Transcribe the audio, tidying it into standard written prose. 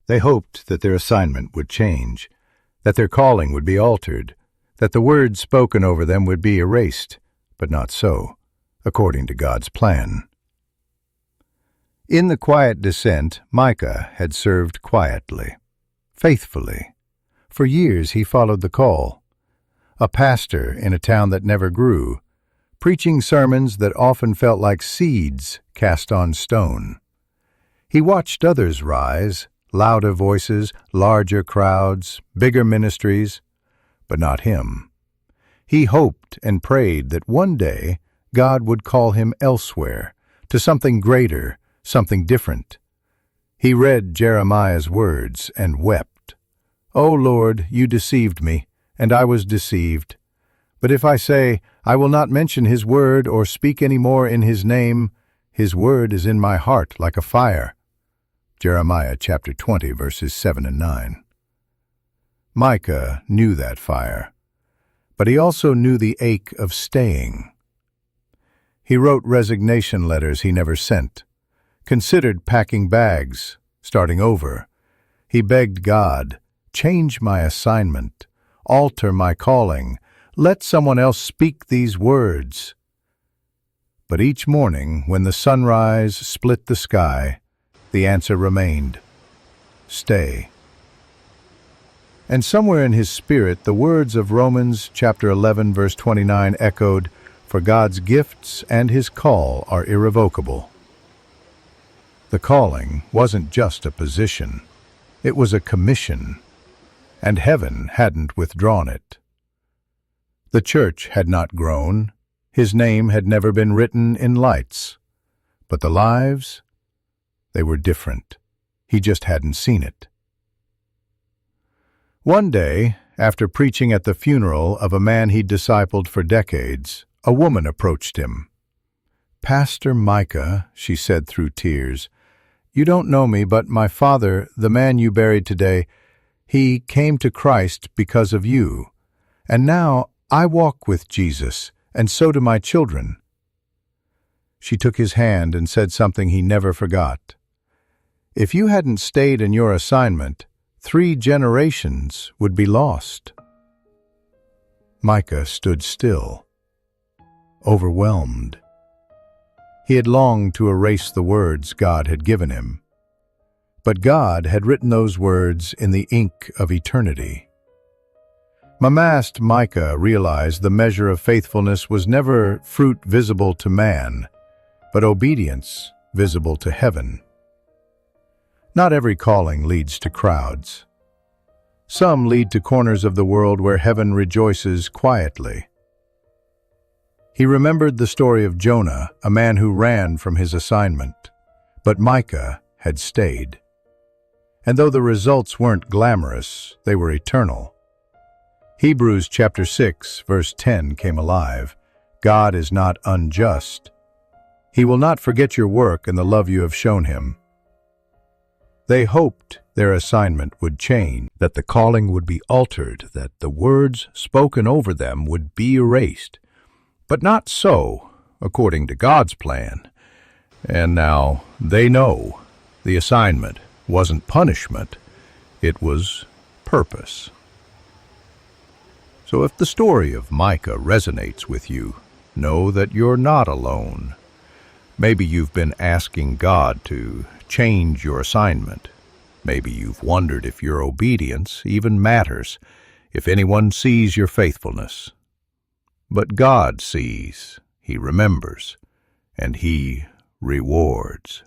They hoped that their assignment would change, that their calling would be altered, that the words spoken over them would be erased, but not so, according to God's plan. In the quiet descent, Micah had served quietly, faithfully. For years he followed the call. A pastor in a town that never grew, preaching sermons that often felt like seeds cast on stone. He watched others rise, louder voices, larger crowds, bigger ministries, but not him. He hoped and prayed that one day God would call him elsewhere, to something greater, something different. He read Jeremiah's words and wept. "O Lord, you deceived me, and I was deceived. But if I say, I will not mention his word or speak any more in his name, his word is in my heart like a fire." Jeremiah chapter 20, verses 7 and 9. Micah knew that fire, but he also knew the ache of staying. He wrote resignation letters he never sent, considered packing bags, starting over. He begged God, "Change my assignment, alter my calling, let someone else speak these words." But each morning, when the sunrise split the sky, the answer remained, "Stay." And somewhere in his spirit, the words of Romans chapter 11, verse 29 echoed, "For God's gifts and his call are irrevocable." The calling wasn't just a position. It was a commission, and heaven hadn't withdrawn it. The church had not grown. His name had never been written in lights. But the lives, they were different. He just hadn't seen it. One day, after preaching at the funeral of a man he'd discipled for decades, a woman approached him. "Pastor Micah," she said through tears, "you don't know me, but my father, the man you buried today, he came to Christ because of you. And now I walk with Jesus, and so do my children." She took his hand and said something he never forgot. "If you hadn't stayed in your assignment, 3 generations would be lost." Micah stood still, overwhelmed. He had longed to erase the words God had given him. But God had written those words in the ink of eternity. Mamast Micah realized the measure of faithfulness was never fruit visible to man, but obedience visible to heaven. Not every calling leads to crowds. Some lead to corners of the world where heaven rejoices quietly. He remembered the story of Jonah, a man who ran from his assignment, but Micah had stayed. And though the results weren't glamorous, they were eternal. Hebrews chapter 6, verse 10 came alive. God is not unjust. He will not forget your work and the love you have shown him. They hoped their assignment would change, that the calling would be altered, that the words spoken over them would be erased. But not so, according to God's plan. And now they know the assignment wasn't punishment, it was purpose. So if the story of Micah resonates with you, know that you're not alone. Maybe you've been asking God to change your assignment. Maybe you've wondered if your obedience even matters, if anyone sees your faithfulness. But God sees, He remembers, and He rewards.